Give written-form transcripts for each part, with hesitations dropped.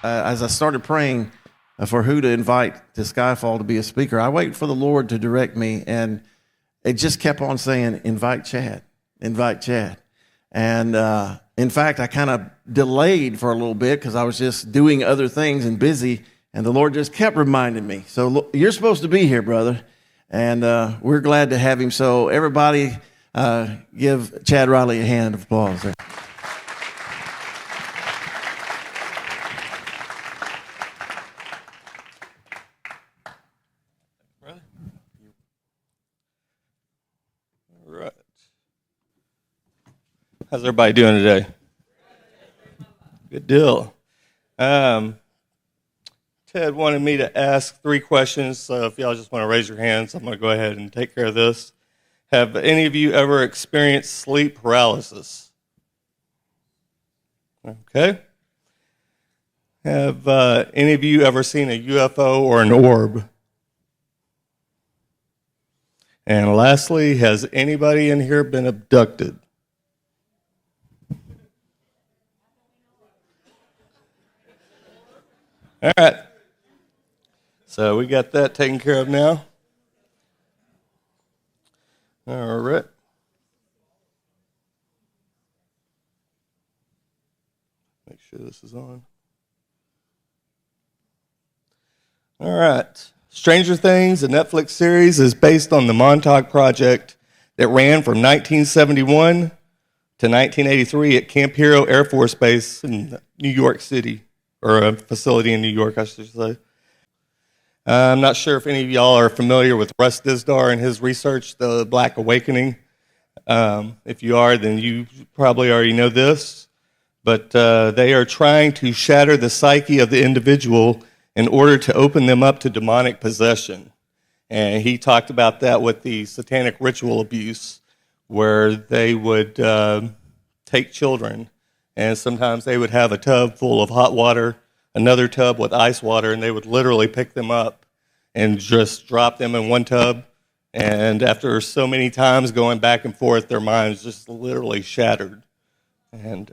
as I started praying for who to invite to Skyfall to be a speaker, I waited for the Lord to direct me, and it just kept on saying, invite Chad, invite Chad. And in fact, I kind of delayed for a little bit because I was just doing other things and busy, and the Lord just kept reminding me. So look, you're supposed to be here, brother, and we're glad to have him. So everybody give Chad Riley a hand of applause there. All right. How's everybody doing today? Good deal. Ted wanted me to ask 3 questions, so if y'all just want to raise your hands, I'm going to go ahead and take care of this. Have any of you ever experienced sleep paralysis? Okay. Have any of you ever seen a UFO or an orb? And lastly, has anybody in here been abducted? All right. So we got that taken care of now. All right. Make sure this is on. All right. Stranger Things, a Netflix series, is based on the Montauk Project that ran from 1971 to 1983 at Camp Hero Air Force Base in New York City, or a facility in New York, I should say. I'm not sure if any of y'all are familiar with Russ Dizdar and his research, The Black Awakening. If you are, then you probably already know this. But they are trying to shatter the psyche of the individual in order to open them up to demonic possession. And he talked about that with the satanic ritual abuse, where they would take children, and sometimes they would have a tub full of hot water, another tub with ice water, and they would literally pick them up and just drop them in one tub. And after so many times going back and forth, their minds just literally shattered. And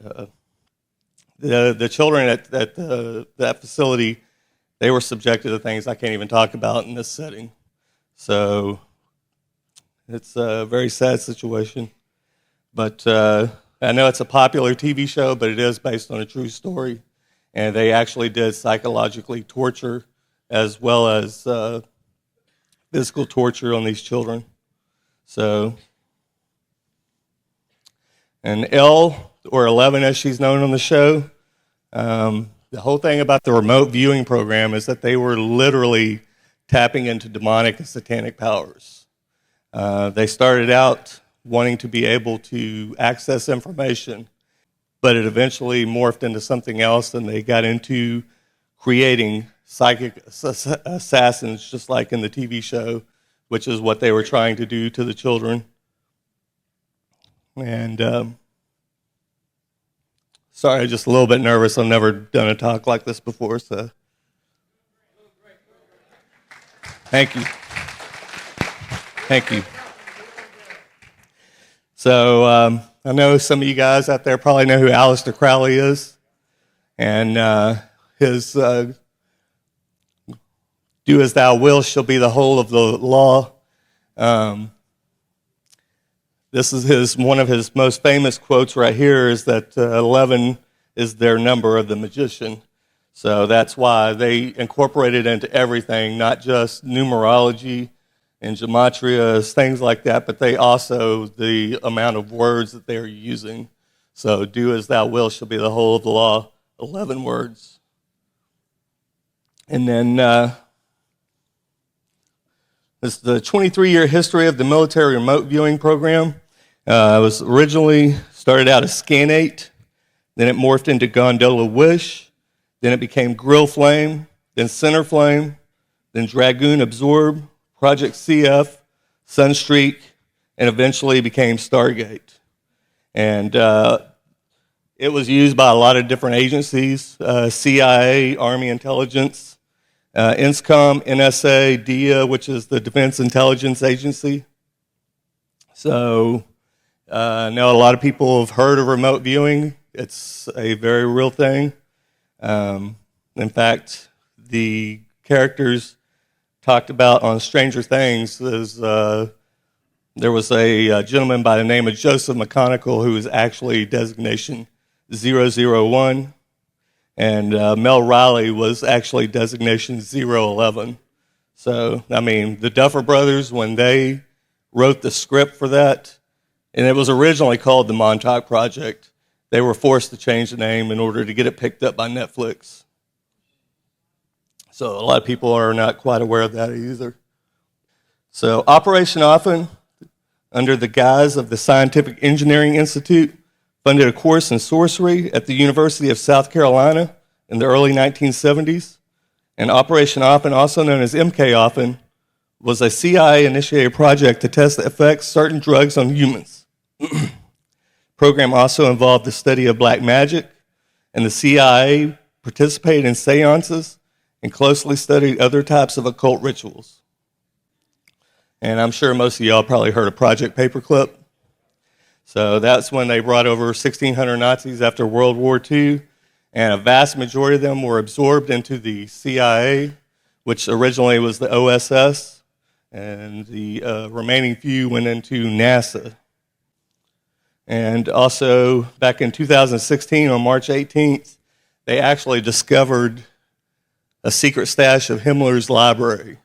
the children at that facility, they were subjected to things I can't even talk about in this setting. So it's a very sad situation. But I know it's a popular TV show, but it is based on a true story. And they actually did psychologically torture as well as physical torture on these children. So, and Elle, or 11 as she's known on the show, the whole thing about the remote viewing program is that they were literally tapping into demonic and satanic powers. They started out wanting to be able to access information, but it eventually morphed into something else, and they got into creating psychic assassins, just like in the TV show, which is what they were trying to do to the children. And sorry, I'm just a little bit nervous. I've never done a talk like this before, so thank you. Thank you. So I know some of you guys out there probably know who Aleister Crowley is, and his "Do as thou wilt shall be the whole of the law." This is one of his most famous quotes right here, is that 11 is their number of the magician. So that's why they incorporated into everything, not just numerology and gematria, things like that, but they also, the amount of words that they're using. So "do as thou wilt" shall be the whole of the law, 11 words. And then this is the 23-year history of the military remote viewing program. It was originally started out as Scan8, then it morphed into Gondola Wish, then it became Grill Flame, then Center Flame, then Dragoon Absorb, Project CF, Sunstreak, and eventually became Stargate. And it was used by a lot of different agencies, CIA, Army Intelligence, INSCOM, NSA, DIA, which is the Defense Intelligence Agency. So I know a lot of people have heard of remote viewing. It's a very real thing. In fact, the characters talked about on Stranger Things is there was a gentleman by the name of Joseph McConaughey who was actually designation 001, and Mel Riley was actually designation 011. So, I mean, the Duffer Brothers, when they wrote the script for that, and it was originally called the Montauk Project, they were forced to change the name in order to get it picked up by Netflix. So a lot of people are not quite aware of that either. So Operation Often, under the guise of the Scientific Engineering Institute, funded a course in sorcery at the University of South Carolina in the early 1970s. And Operation Often, also known as MK Often, was a CIA-initiated project to test the effects of certain drugs on humans. The program also involved the study of black magic, and the CIA participated in seances and closely studied other types of occult rituals. And I'm sure most of y'all probably heard of Project Paperclip. So that's when they brought over 1,600 Nazis after World War II, and a vast majority of them were absorbed into the CIA, which originally was the OSS, and the remaining few went into NASA. And also, back in 2016, on March 18th, they actually discovered a secret stash of Himmler's library.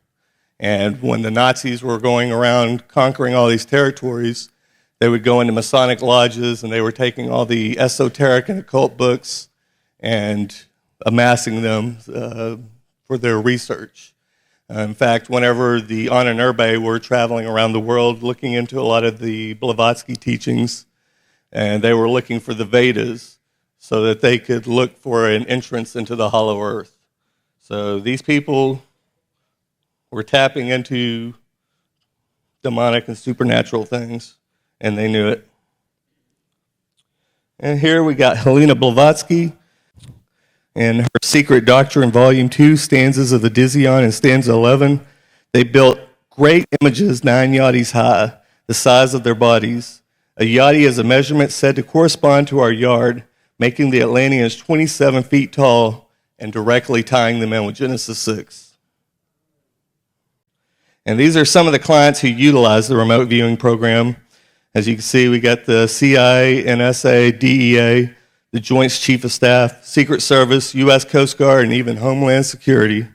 And when the Nazis were going around conquering all these territories, they would go into Masonic lodges, and they were taking all the esoteric and occult books and amassing them for their research. In fact, whenever the Ahnenerbe were traveling around the world looking into a lot of the Blavatsky teachings, and they were looking for the Vedas so that they could look for an entrance into the hollow earth. So these people were tapping into demonic and supernatural things, and they knew it. And here we got Helena Blavatsky and her Secret Doctrine, Volume 2, Stanzas of the Dizzion, and Stanza 11. They built great images 9 yardis high, the size of their bodies. A yardie is a measurement said to correspond to our yard, making the Atlanteans 27 feet tall and directly tying them in with Genesis 6. And these are some of the clients who utilize the remote viewing program. As you can see, we got the CIA, NSA, DEA, the Joint Chief of Staff, Secret Service, U.S. Coast Guard, and even Homeland Security.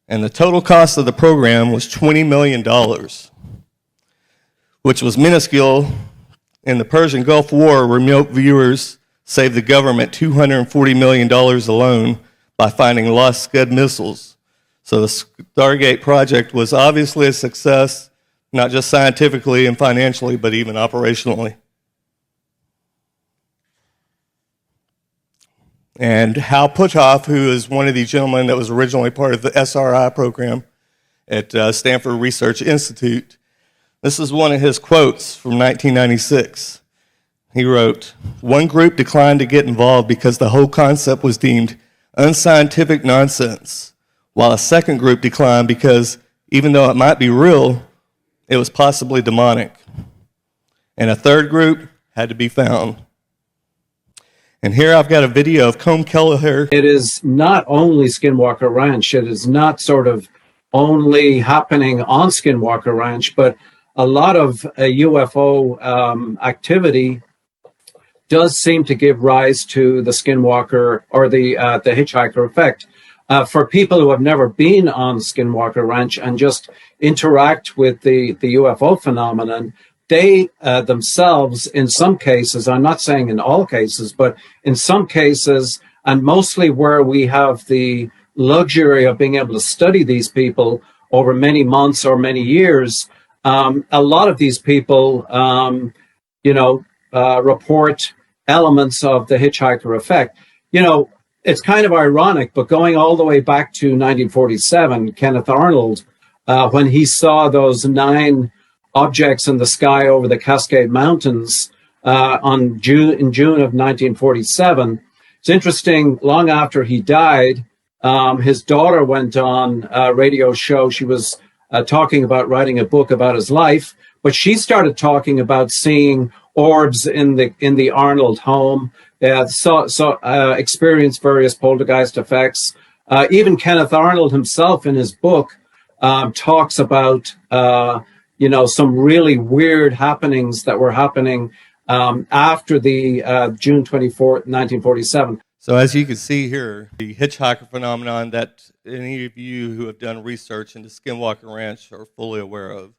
And the total cost of the program was $20 million, which was minuscule. In the Persian Gulf War, remote viewers saved the government $240 million alone by finding lost Scud missiles. So the Stargate project was obviously a success, not just scientifically and financially, but even operationally. And Hal Puthoff, who is one of the gentlemen that was originally part of the SRI program at Stanford Research Institute, this is one of his quotes from 1996. He wrote, "One group declined to get involved because the whole concept was deemed unscientific nonsense, while a second group declined because, even though it might be real, it was possibly demonic. And a third group had to be found." And here I've got a video of Combe Kelleher. It is not only Skinwalker Ranch. It is not sort of only happening on Skinwalker Ranch, but a lot of UFO activity does seem to give rise to the Skinwalker or the hitchhiker effect. For people who have never been on Skinwalker Ranch and just interact with the UFO phenomenon, they themselves, in some cases, I'm not saying in all cases, but in some cases, and mostly where we have the luxury of being able to study these people over many months or many years, a lot of these people, report elements of the hitchhiker effect. You know, it's kind of ironic, but going all the way back to 1947, Kenneth Arnold, when he saw those 9 objects in the sky over the Cascade Mountains in June of 1947, it's interesting, long after he died, his daughter went on a radio show. She was talking about writing a book about his life, but she started talking about seeing orbs in the Arnold home, experienced various poltergeist effects. Even Kenneth Arnold himself, in his book, talks about some really weird happenings that were happening after the June 24th, 1947. So as you can see here, the hitchhiker phenomenon that any of you who have done research into Skinwalker Ranch are fully aware of,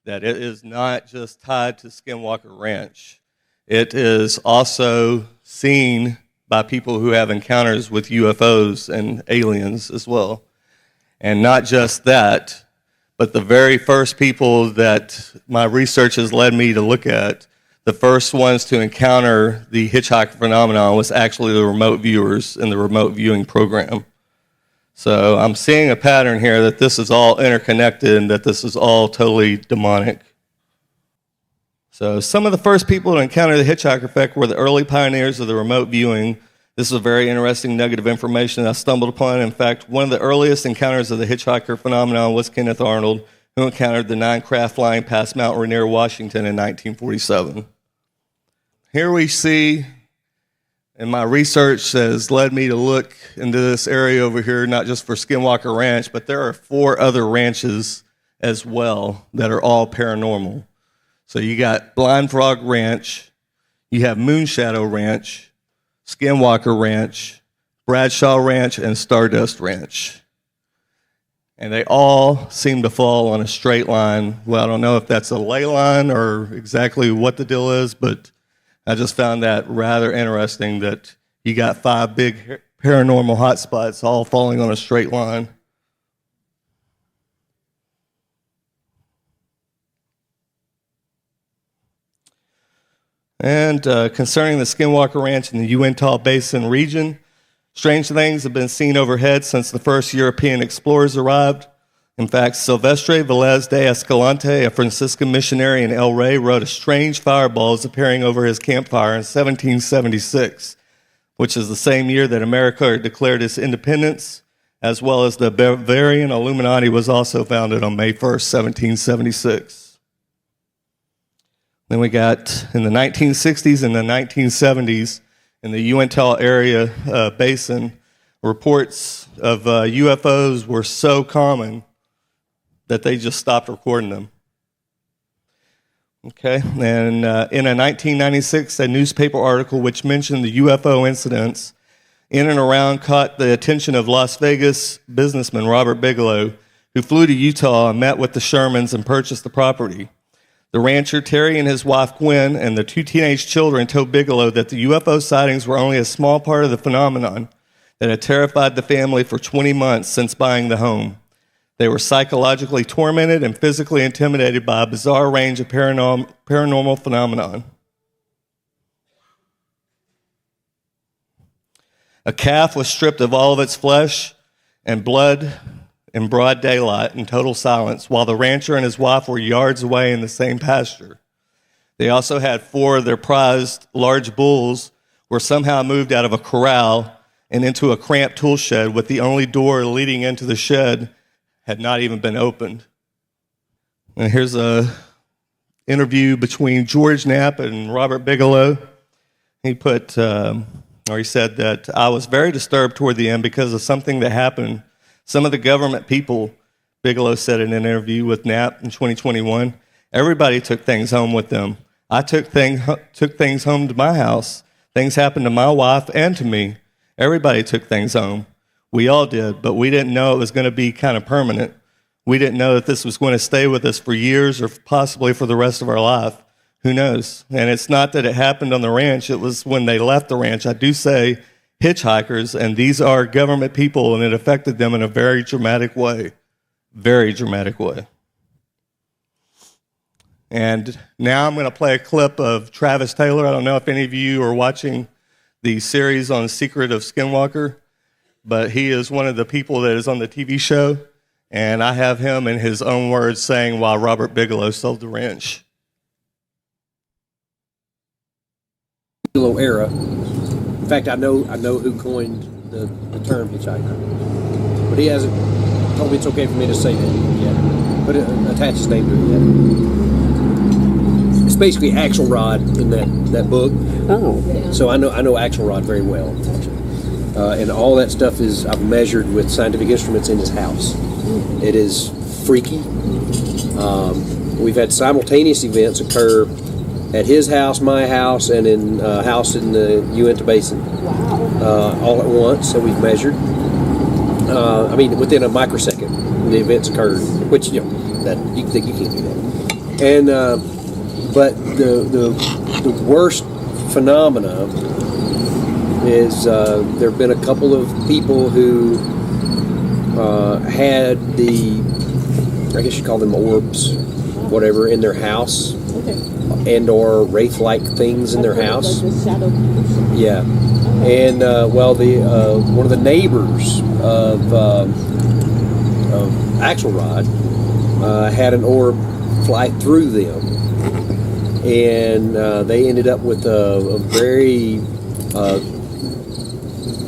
that it is not just tied to Skinwalker Ranch. It is also seen by people who have encounters with UFOs and aliens as well. And not just that, but the very first people that my research has led me to look at, the first ones to encounter the hitchhiker phenomenon was actually the remote viewers in the remote viewing program. So I'm seeing a pattern here that this is all interconnected and that this is all totally demonic. So some of the first people to encounter the hitchhiker effect were the early pioneers of the remote viewing. This is a very interesting nugget of information I stumbled upon. In fact, one of the earliest encounters of the hitchhiker phenomenon was Kenneth Arnold, who encountered the 9 craft flying past Mount Rainier, Washington in 1947. Here we see, and my research has led me to look into this area over here, not just for Skinwalker Ranch, but there are 4 other ranches as well that are all paranormal. So you got Blind Frog Ranch, you have Moonshadow Ranch, Skinwalker Ranch, Bradshaw Ranch, and Stardust Ranch. And they all seem to fall on a straight line. Well, I don't know if that's a ley line or exactly what the deal is, but I just found that rather interesting that you got 5 big paranormal hotspots all falling on a straight line. And concerning the Skinwalker Ranch in the Uintah Basin region, strange things have been seen overhead since the first European explorers arrived. In fact, Silvestre Velez de Escalante, a Franciscan missionary in El Rey, wrote of strange fireballs appearing over his campfire in 1776, which is the same year that America declared its independence, as well as the Bavarian Illuminati was also founded on May 1st, 1776. Then we got in the 1960s and the 1970s in the Uintah area basin, reports of UFOs were so common that they just stopped recording them. Okay, and in a 1996, a newspaper article which mentioned the UFO incidents in and around caught the attention of Las Vegas businessman Robert Bigelow, who flew to Utah and met with the Shermans and purchased the property. The rancher, Terry, and his wife, Gwen, and the 2 teenage children told Bigelow that the UFO sightings were only a small part of the phenomenon that had terrified the family for 20 months since buying the home. They were psychologically tormented and physically intimidated by a bizarre range of paranormal phenomenon. A calf was stripped of all of its flesh and blood in broad daylight in total silence, while the rancher and his wife were yards away in the same pasture. They also had 4 of their prized large bulls were somehow moved out of a corral and into a cramped tool shed, with the only door leading into the shed had not even been opened. And here's a interview between George Knapp and Robert Bigelow. He said that I was very disturbed toward the end because of something that happened. Some of the government people, Bigelow said in an interview with Knapp in 2021, everybody took things home with them. I took things home to my house. Things happened to my wife and to me. Everybody took things home. We all did, but we didn't know it was going to be kind of permanent. We didn't know that this was going to stay with us for years or possibly for the rest of our life. Who knows? And it's not that it happened on the ranch. It was when they left the ranch. I do say hitchhikers, and these are government people, and it affected them in a very dramatic way. Very dramatic way. And now I'm going to play a clip of Travis Taylor. I don't know if any of you are watching the series on Secret of Skinwalker, but he is one of the people that is on the TV show, and I have him in his own words saying why Robert Bigelow sold the ranch. Bigelow era. In fact, I know who coined the term hitchhiker, but he hasn't told me it's okay for me to say that yet. But attach his name to it yet. it's basically Axelrod in that book. Oh. So I know Axelrod very well, and all that stuff is I've measured with scientific instruments in his house. It is freaky. We've had simultaneous events occur at his house, my house, and in a house in the Uinta Basin. Wow. All at once that we've measured. I mean, within a microsecond, the events occurred, which that you can't do that. And but the worst phenomena is there have been a couple of people who had I guess you call them orbs, whatever, in their house, and or wraith-like things in their house. Yeah, and well, the one of the neighbors of Axelrod had an orb fly through them, and they ended up with a very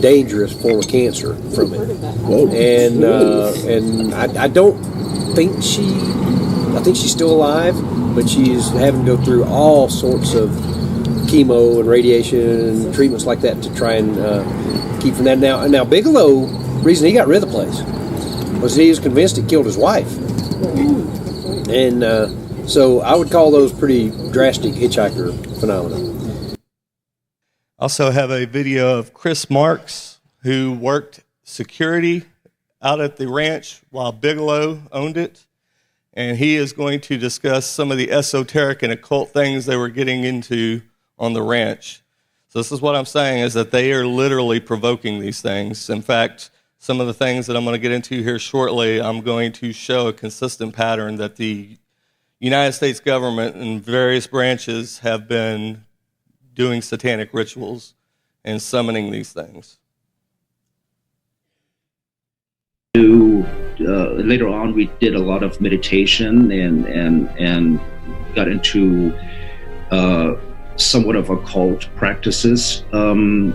dangerous form of cancer from it. And I don't think I think she's still alive, but she's having to go through all sorts of chemo and radiation and treatments like that to try and keep from that. Now Bigelow, reason he got rid of the place was he was convinced it killed his wife. And so I would call those pretty drastic hitchhiker phenomena. Also have a video of Chris Marks, who worked security out at the ranch while Bigelow owned it. And he is going to discuss some of the esoteric and occult things they were getting into on the ranch. So this is what I'm saying, is that they are literally provoking these things. In fact, some of the things that I'm going to get into here shortly, I'm going to show a consistent pattern that the United States government and various branches have been doing satanic rituals and summoning these things. Later on, we did a lot of meditation and got into somewhat of occult practices in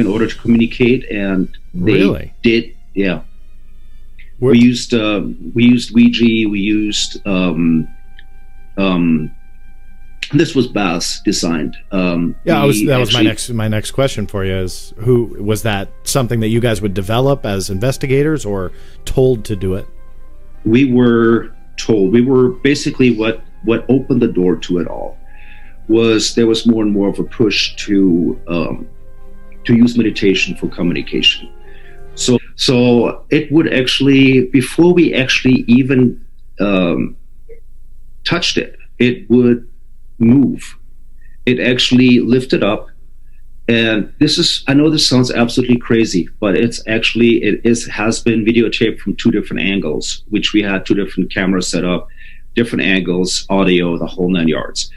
order to communicate. And they really did, yeah. We used Ouija. We used this was Bass designed. That was my next question for you, is who was that? Something that you guys would develop as investigators or told to do it? We were told. We were basically what opened the door to it all was there was more and more of a push to use meditation for communication. So it would actually, before we actually even touched it, it would move. It actually lifted up, and I know this sounds absolutely crazy, but has been videotaped from two different angles, which we had two different cameras set up, different angles, audio, the whole 9 yards.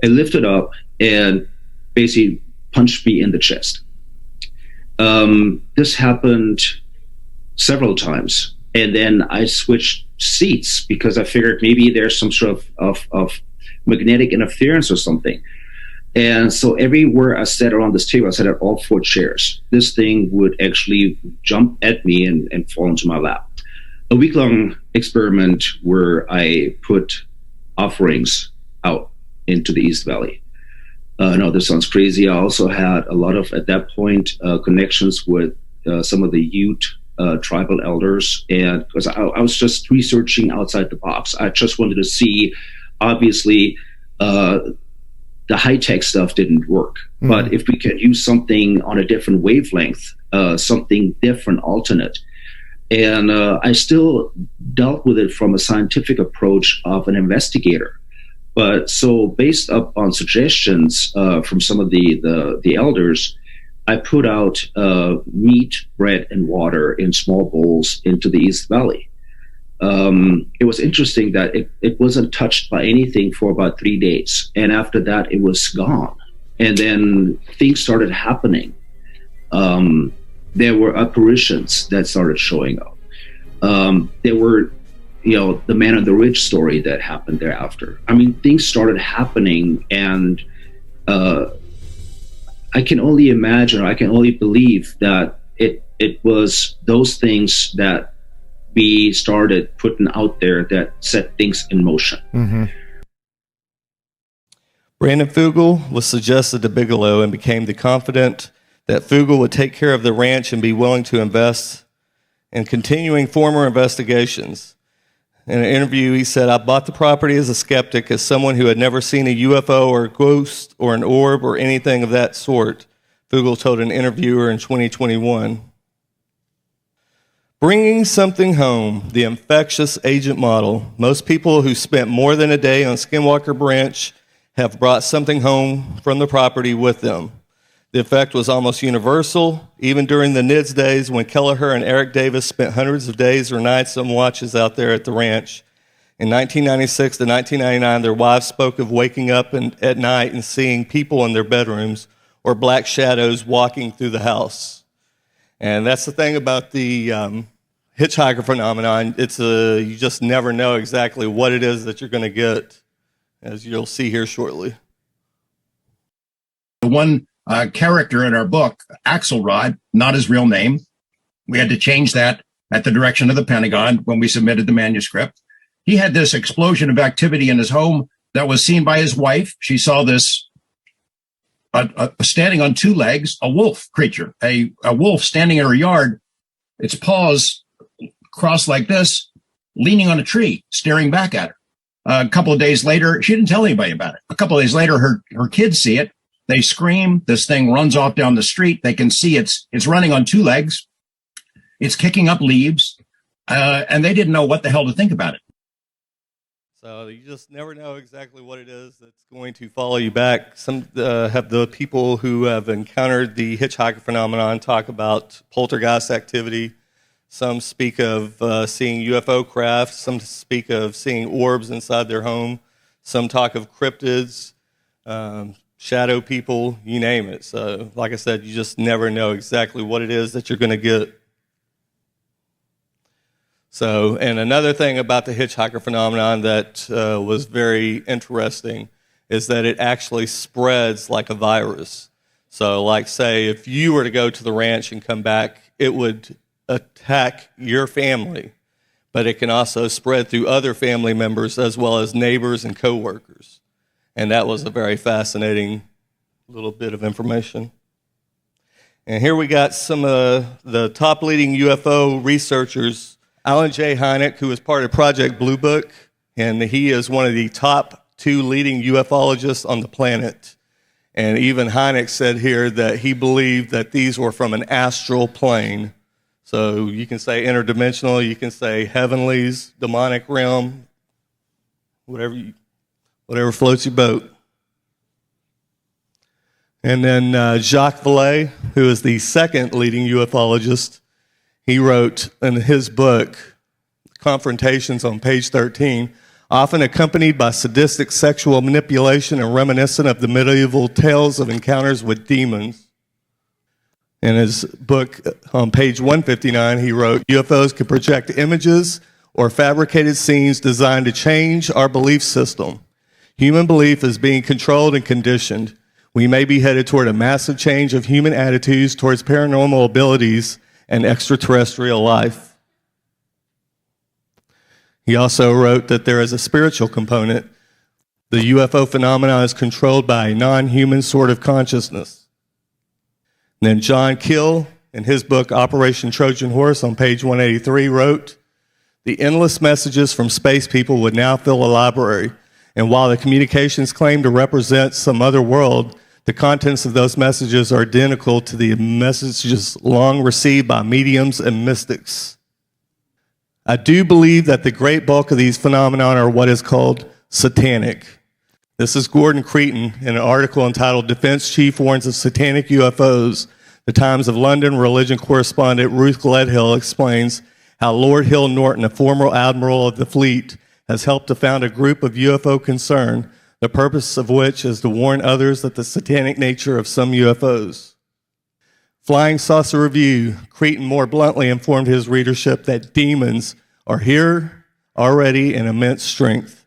It lifted up and basically punched me in the chest. This happened several times, and then I switched seats because I figured maybe there's some sort of magnetic interference or something. And so everywhere I sat around this table, I sat at all 4 chairs. This thing would actually jump at me and fall into my lap. A week-long experiment where I put offerings out into the East Valley. No, this sounds crazy. I also had a lot of, at that point, connections with some of the Ute tribal elders. And because I was just researching outside the box. I just wanted to see, obviously, the high-tech stuff didn't work. Mm-hmm. But if we could use something on a different wavelength, something different, alternate. And I still dealt with it from a scientific approach of an investigator. But so based up on suggestions from some of the elders, I put out meat, bread, and water in small bowls into the East Valley. It was interesting that it wasn't touched by anything for about 3 days. And after that, it was gone. And then things started happening. There were apparitions that started showing up. There were, the Man on the Ridge story that happened thereafter. I mean, things started happening, and I can only imagine, I can only believe that it was those things that we started putting out there that set things in motion. Mm-hmm. Brandon Fugel was suggested to Bigelow and became the confidant that Fugel would take care of the ranch and be willing to invest in continuing former investigations. In an interview, he said, "I bought the property as a skeptic, as someone who had never seen a UFO or a ghost or an orb or anything of that sort," Fugel told an interviewer in 2021. Bringing something home, the infectious agent model. Most people who spent more than a day on Skinwalker Ranch have brought something home from the property with them. The effect was almost universal, even during the NIDS days when Kelleher and Eric Davis spent hundreds of days or nights on watches out there at the ranch. In 1996 to 1999, their wives spoke of waking up at night and seeing people in their bedrooms or black shadows walking through the house. And that's the thing about the hitchhiker phenomenon. You just never know exactly what it is that you're going to get, as you'll see here shortly. The one character in our book, Axelrod, not his real name. We had to change that at the direction of the Pentagon when we submitted the manuscript. He had this explosion of activity in his home that was seen by his wife. She saw this standing on two legs, a wolf creature, a wolf standing in her yard, its paws crossed like this, leaning on a tree, staring back at her. A couple of days later, she didn't tell anybody about it. A couple of days later, her kids see it. They scream. This thing runs off down the street. They can see it's running on two legs. It's kicking up leaves. And they didn't know what the hell to think about it. So you just never know exactly what it is that's going to follow you back. Some have the people who have encountered the hitchhiker phenomenon talk about poltergeist activity. Some speak of seeing UFO craft. Some speak of seeing orbs inside their home. Some talk of cryptids, shadow people, you name it. So, like I said, you just never know exactly what it is that you're going to get. So, and another thing about the hitchhiker phenomenon that was very interesting is that it actually spreads like a virus. So, like, say, if you were to go to the ranch and come back, it would attack your family, but it can also spread through other family members as well as neighbors and coworkers. And that was a very fascinating little bit of information. And here we got some of the top leading UFO researchers. Alan J. Hynek, who is part of Project Blue Book, and he is one of the top 2 leading ufologists on the planet. And even Hynek said here that he believed that these were from an astral plane. So you can say interdimensional, you can say heavenlies, demonic realm, whatever floats your boat. And then Jacques Vallée, who is the second leading ufologist, he wrote in his book, Confrontations, on page 13, often accompanied by sadistic sexual manipulation and reminiscent of the medieval tales of encounters with demons. In his book, on page 159, he wrote, UFOs can project images or fabricated scenes designed to change our belief system. Human belief is being controlled and conditioned. We may be headed toward a massive change of human attitudes towards paranormal abilities and extraterrestrial life. He also wrote that there is a spiritual component. The UFO phenomenon is controlled by a non-human sort of consciousness. And then John Keel, in his book, Operation Trojan Horse, on page 183, wrote, the endless messages from space people would now fill a library. And while the communications claim to represent some other world, the contents of those messages are identical to the messages long received by mediums and mystics. I do believe that the great bulk of these phenomena are what is called satanic. This is Gordon Creighton in an article entitled Defense Chief Warns of Satanic UFOs. The Times of London religion correspondent Ruth Gledhill explains how Lord Hill Norton, a former admiral of the fleet, has helped to found a group of UFO concern, the purpose of which is to warn others that the satanic nature of some UFOs. Flying Saucer Review, Creighton more bluntly informed his readership that demons are here already in immense strength.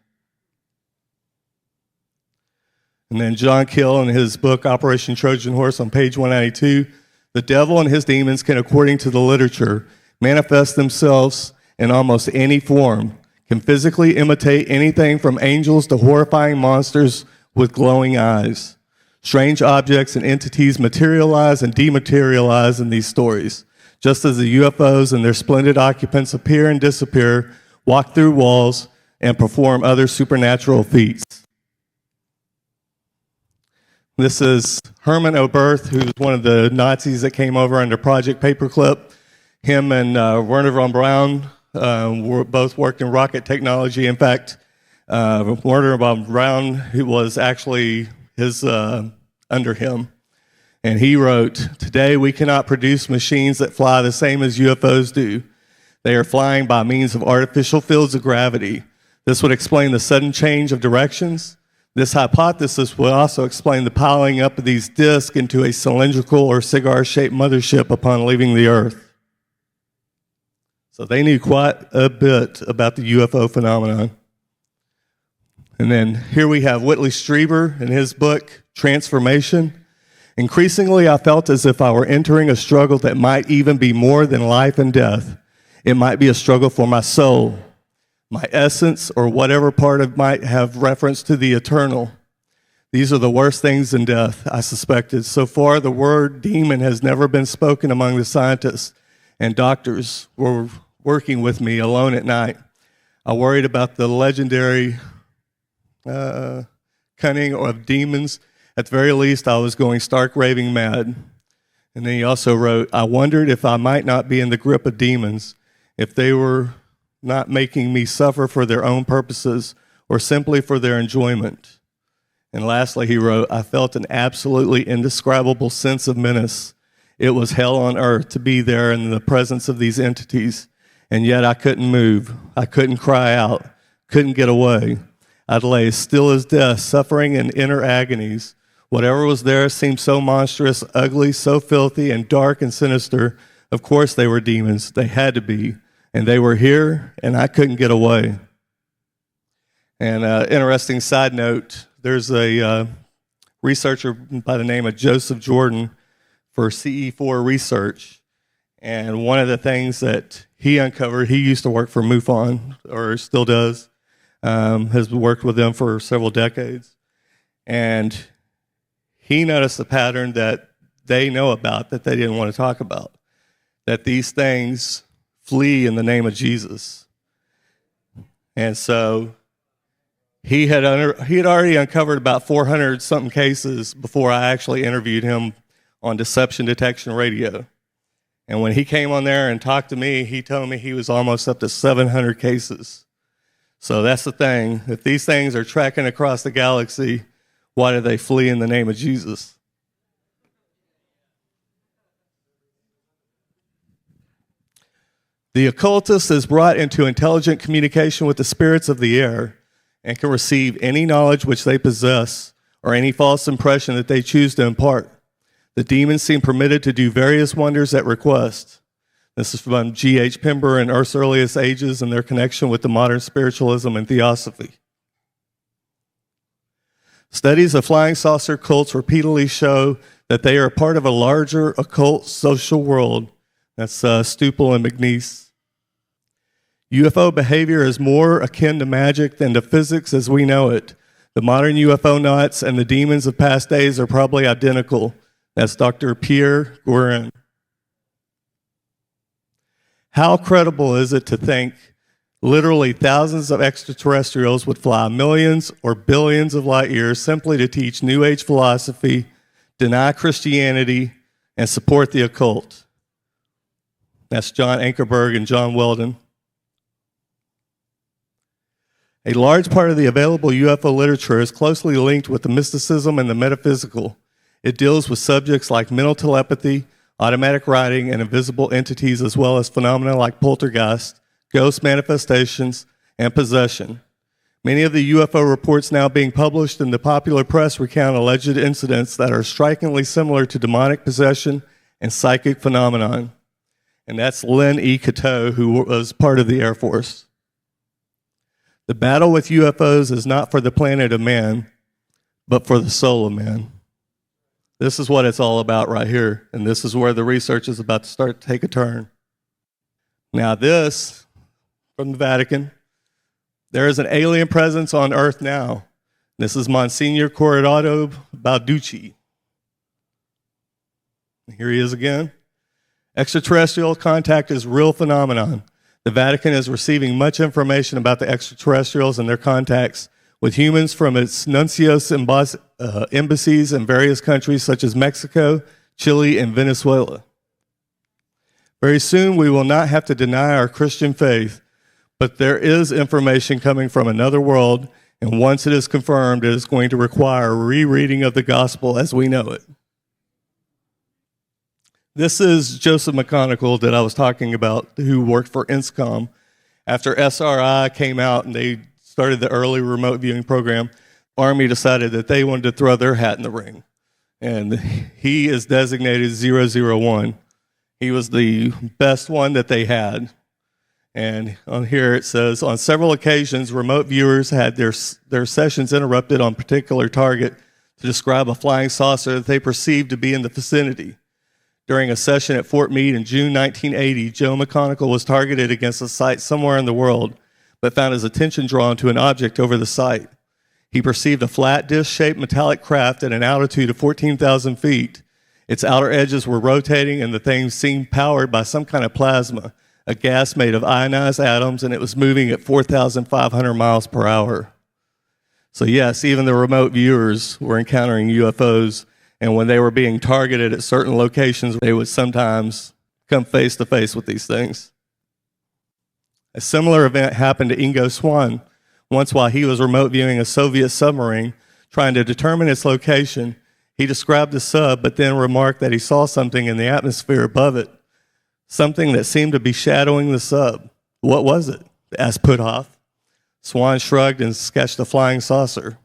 And then John Keel in his book, Operation Trojan Horse, on page 192, the devil and his demons can, according to the literature, manifest themselves in almost any form, can physically imitate anything from angels to horrifying monsters with glowing eyes. Strange objects and entities materialize and dematerialize in these stories, just as the UFOs and their splendid occupants appear and disappear, walk through walls, and perform other supernatural feats. This is Herman Oberth, who's one of the Nazis that came over under Project Paperclip. Him and Werner von Braun both worked in rocket technology. In fact, Werner von Braun, who was actually his under him, and he wrote, "Today we cannot produce machines that fly the same as UFOs do. They are flying by means of artificial fields of gravity. This would explain the sudden change of directions. This hypothesis would also explain the piling up of these disks into a cylindrical or cigar-shaped mothership upon leaving the Earth." So they knew quite a bit about the UFO phenomenon. And then here we have Whitley Strieber in his book, Transformation. "Increasingly, I felt as if I were entering a struggle that might even be more than life and death. It might be a struggle for my soul, my essence, or whatever part of might have reference to the eternal. These are the worst things in death, I suspected. So far, the word demon has never been spoken among the scientists, and doctors were working with me alone at night. I worried about the legendary cunning of demons. At the very least, I was going stark raving mad." And then he also wrote, "I wondered if I might not be in the grip of demons, if they were not making me suffer for their own purposes or simply for their enjoyment." And lastly, he wrote, "I felt an absolutely indescribable sense of menace. It was hell on earth to be there in the presence of these entities, and yet I couldn't move. I couldn't cry out, couldn't get away. I'd lay as still as death, suffering in inner agonies. Whatever was there seemed so monstrous, ugly, so filthy, and dark and sinister. Of course they were demons. They had to be. And they were here, and I couldn't get away." And interesting side note, there's a researcher by the name of Joseph Jordan for CE4 Research. And one of the things that he uncovered, he used to work for MUFON, or still does, has worked with them for several decades. And he noticed a pattern that they know about that they didn't want to talk about, that these things flee in the name of Jesus. And so he had already uncovered about 400 something cases before I actually interviewed him on Deception Detection Radio. And when he came on there and talked to me, he told me he was almost up to 700 cases. So that's the thing. If these things are tracking across the galaxy, why do they flee in the name of Jesus? The occultist is brought into intelligent communication with the spirits of the air and can receive any knowledge which they possess or any false impression that they choose to impart. The demons seem permitted to do various wonders at request. This is from G.H. Pember and Earth's Earliest Ages and their connection with the modern spiritualism and theosophy. Studies of flying saucer cults repeatedly show that they are part of a larger occult social world. That's Stupel and McNeese. UFO behavior is more akin to magic than to physics as we know it. The modern UFO nuts and the demons of past days are probably identical. That's Dr. Pierre Guérin. How credible is it to think literally thousands of extraterrestrials would fly millions or billions of light years simply to teach New Age philosophy, deny Christianity, and support the occult? That's John Ankerberg and John Weldon. A large part of the available UFO literature is closely linked with the mysticism and the metaphysical. It deals with subjects like mental telepathy, automatic writing, and invisible entities, as well as phenomena like poltergeist, ghost manifestations, and possession. Many of the UFO reports now being published in the popular press recount alleged incidents that are strikingly similar to demonic possession and psychic phenomenon. And that's Lynn E. Cateau, who was part of the Air Force. The battle with UFOs is not for the planet of man, but for the soul of man. This is what it's all about right here, and this is where the research is about to start to take a turn. Now this, from the Vatican, there is an alien presence on Earth now. This is Monsignor Corrado Balducci. Here he is again. Extraterrestrial contact is a real phenomenon. The Vatican is receiving much information about the extraterrestrials and their contacts with humans from its nuncios embassies in various countries such as Mexico, Chile, and Venezuela. Very soon we will not have to deny our Christian faith, but there is information coming from another world, and once it is confirmed, it is going to require a rereading of the gospel as we know it. This is Joseph McConnell that I was talking about, who worked for INSCOM. After SRI came out and they started the early remote viewing program, Army decided that they wanted to throw their hat in the ring. And he is designated 001. He was the best one that they had. And on here it says, on several occasions, remote viewers had their sessions interrupted on a particular target to describe a flying saucer that they perceived to be in the vicinity. During a session at Fort Meade in June 1980, Joe McConnell was targeted against a site somewhere in the world, but found his attention drawn to an object over the site. He perceived a flat disc-shaped metallic craft at an altitude of 14,000 feet. Its outer edges were rotating, and the thing seemed powered by some kind of plasma, a gas made of ionized atoms, and it was moving at 4,500 miles per hour. So yes, even the remote viewers were encountering UFOs, and when they were being targeted at certain locations, they would sometimes come face to face with these things. A similar event happened to Ingo Swann. Once while he was remote viewing a Soviet submarine, trying to determine its location, he described the sub, but then remarked that he saw something in the atmosphere above it, something that seemed to be shadowing the sub. What was it? Asked Puthoff. Swann shrugged and sketched a flying saucer.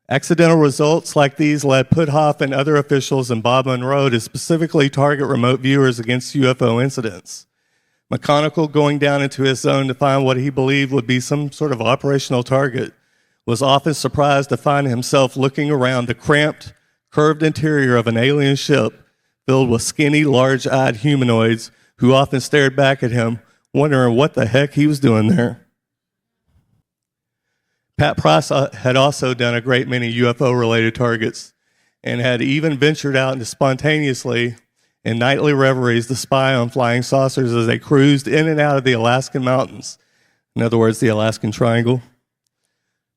Accidental results like these led Puthoff and other officials and Bob Monroe to specifically target remote viewers against UFO incidents. McConnell, going down into his zone to find what he believed would be some sort of operational target, was often surprised to find himself looking around the cramped, curved interior of an alien ship filled with skinny, large-eyed humanoids who often stared back at him, wondering what the heck he was doing there. Pat Price had also done a great many UFO-related targets and had even ventured out into spontaneously in nightly reveries to spy on flying saucers as they cruised in and out of the Alaskan mountains. In other words, the Alaskan Triangle.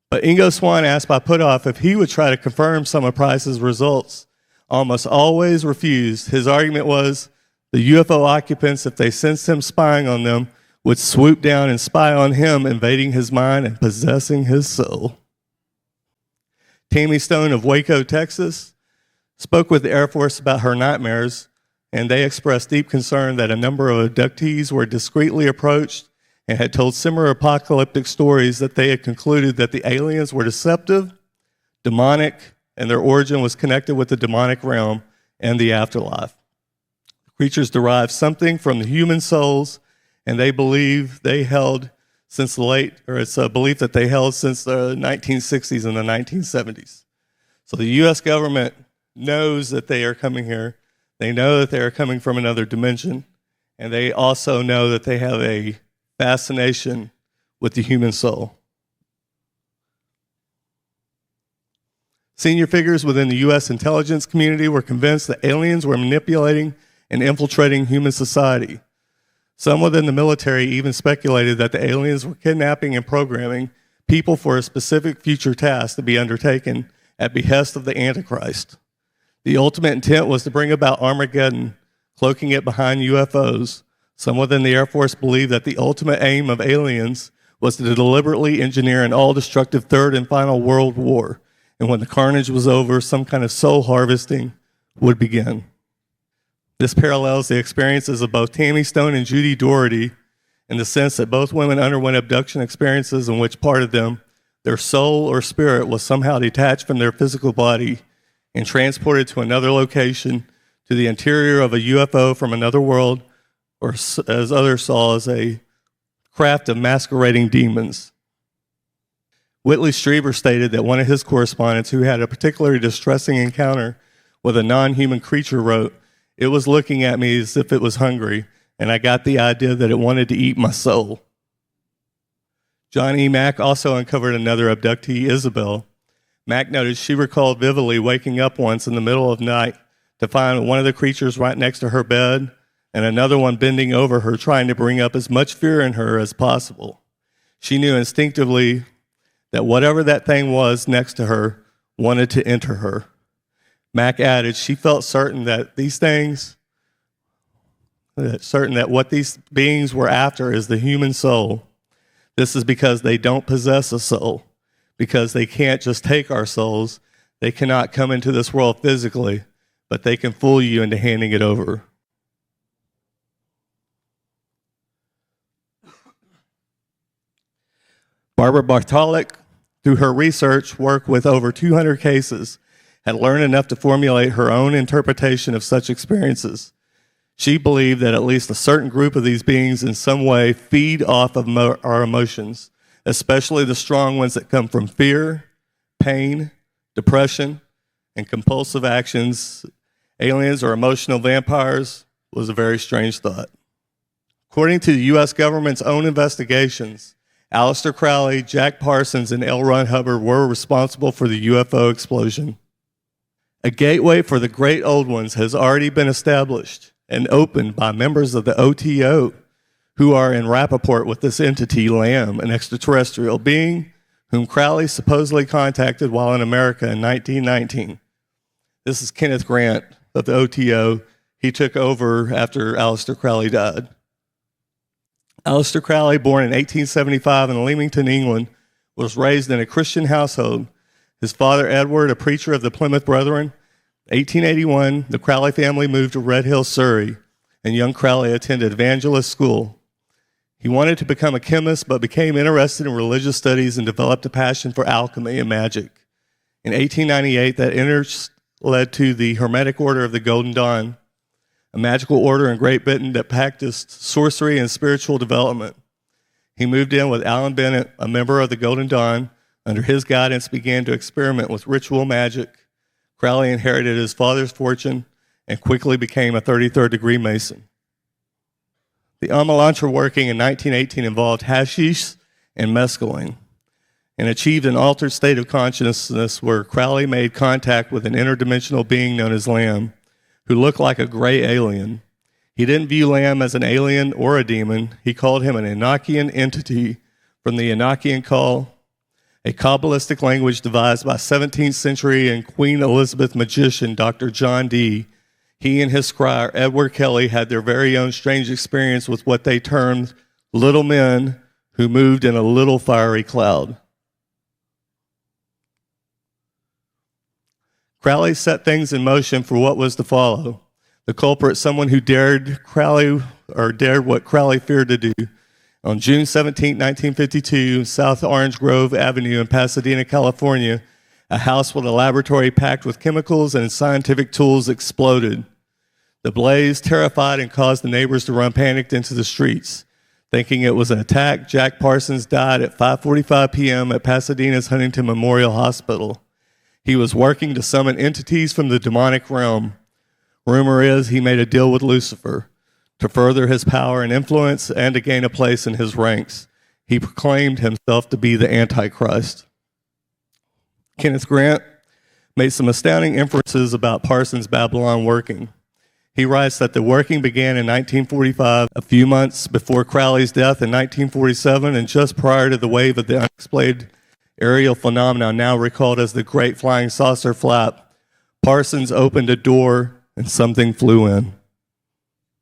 But Ingo Swann asked by Puthoff if he would try to confirm some of Price's results. Almost always refused. His argument was the UFO occupants, if they sensed him spying on them, would swoop down and spy on him, invading his mind and possessing his soul. Tammy Stone of Waco, Texas, spoke with the Air Force about her nightmares, and they expressed deep concern that a number of abductees were discreetly approached and had told similar apocalyptic stories that they had concluded that the aliens were deceptive, demonic, and their origin was connected with the demonic realm and the afterlife. The creatures derived something from the human souls, and they believe they held since it's a belief that they held since the 1960s and the 1970s. So the U.S. government knows that they are coming here. They know that they are coming from another dimension, and they also know that they have a fascination with the human soul. Senior figures within the U.S. intelligence community were convinced that aliens were manipulating and infiltrating human society. Some within the military even speculated that the aliens were kidnapping and programming people for a specific future task to be undertaken at behest of the Antichrist. The ultimate intent was to bring about Armageddon, cloaking it behind UFOs. Some within the Air Force believed that the ultimate aim of aliens was to deliberately engineer an all-destructive third and final world war, and when the carnage was over, some kind of soul harvesting would begin. This parallels the experiences of both Tammy Stone and Judy Doherty in the sense that both women underwent abduction experiences in which part of them, their soul or spirit, was somehow detached from their physical body and transported to another location, to the interior of a UFO from another world, or as others saw, as a craft of masquerading demons. Whitley Strieber stated that one of his correspondents who had a particularly distressing encounter with a non-human creature wrote, "It was looking at me as if it was hungry, and I got the idea that it wanted to eat my soul." John E. Mack also uncovered another abductee, Isabel. Mack noted she recalled vividly waking up once in the middle of the night to find one of the creatures right next to her bed and another one bending over her, trying to bring up as much fear in her as possible. She knew instinctively that whatever that thing was next to her wanted to enter her. Mack added she felt certain that what these beings were after is the human soul. This is because they don't possess a soul, because they can't just take our souls. They cannot come into this world physically, but they can fool you into handing it over. Barbara Bartalik, through her research work with over 200 cases, had learned enough to formulate her own interpretation of such experiences. She believed that at least a certain group of these beings in some way feed off of our emotions, especially the strong ones that come from fear, pain, depression, and compulsive actions. Aliens or emotional vampires was a very strange thought. According to the U.S. government's own investigations, Aleister Crowley, Jack Parsons, and L. Ron Hubbard were responsible for the UFO explosion. A gateway for the great old ones has already been established and opened by members of the OTO who are in rapport with this entity, Lamb, an extraterrestrial being whom Crowley supposedly contacted while in America in 1919. This is Kenneth Grant of the OTO. He took over after Aleister Crowley died. Aleister Crowley, born in 1875 in Leamington, England, was raised in a Christian household. His father, Edward, a preacher of the Plymouth Brethren. 1881, the Crowley family moved to Red Hill, Surrey, and young Crowley attended evangelist school. He wanted to become a chemist, but became interested in religious studies and developed a passion for alchemy and magic. In 1898, that interest led to the Hermetic Order of the Golden Dawn, a magical order in Great Britain that practiced sorcery and spiritual development. He moved in with Alan Bennett, a member of the Golden Dawn. Under his guidance, began to experiment with ritual magic. Crowley inherited his father's fortune and quickly became a 33rd degree Mason. The Amalantra working in 1918 involved hashish and mescaline and achieved an altered state of consciousness where Crowley made contact with an interdimensional being known as Lamb, who looked like a gray alien. He didn't view Lamb as an alien or a demon. He called him an Enochian entity from the Enochian call, a Kabbalistic language devised by 17th century and Queen Elizabeth magician Dr. John Dee. He and his scribe, Edward Kelly, had their very own strange experience with what they termed little men who moved in a little fiery cloud. Crowley set things in motion for what was to follow. The culprit, someone who dared what Crowley feared to do. On June 17, 1952, South Orange Grove Avenue in Pasadena, California, a house with a laboratory packed with chemicals and scientific tools exploded. The blaze terrified and caused the neighbors to run panicked into the streets. Thinking it was an attack, Jack Parsons died at 5:45 p.m. at Pasadena's Huntington Memorial Hospital. He was working to summon entities from the demonic realm. Rumor is he made a deal with Lucifer to further his power and influence and to gain a place in his ranks. He proclaimed himself to be the Antichrist. Kenneth Grant made some astounding inferences about Parsons' Babylon working. He writes that the working began in 1945, a few months before Crowley's death in 1947, and just prior to the wave of the unexplained aerial phenomenon now recalled as the Great Flying Saucer Flap. Parsons opened a door and something flew in.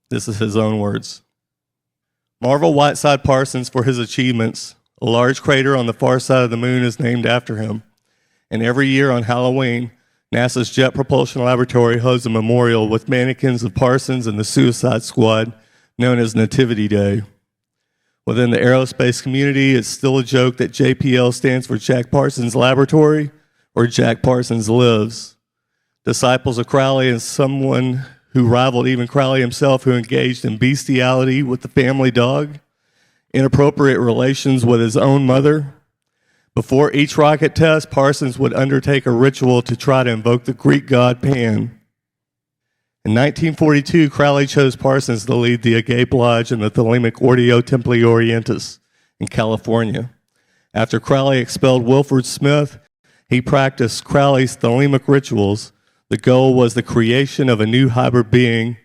This is his own words. Marvel Whiteside Parsons for his achievements. A large crater on the far side of the moon is named after him. And every year on Halloween, NASA's Jet Propulsion Laboratory holds a memorial with mannequins of Parsons and the Suicide Squad, known as Nativity Day. Within the aerospace community, it's still a joke that JPL stands for Jack Parsons Laboratory or Jack Parsons Lives. Disciples of Crowley and someone who rivaled even Crowley himself, who engaged in bestiality with the family dog, inappropriate relations with his own mother. Before each rocket test, Parsons would undertake a ritual to try to invoke the Greek god Pan. In 1942, Crowley chose Parsons to lead the Agape Lodge in the Thelemic Ordo Templi Orientis in California. After Crowley expelled Wilford Smith, he practiced Crowley's thelemic rituals. The goal was the creation of a new hybrid being.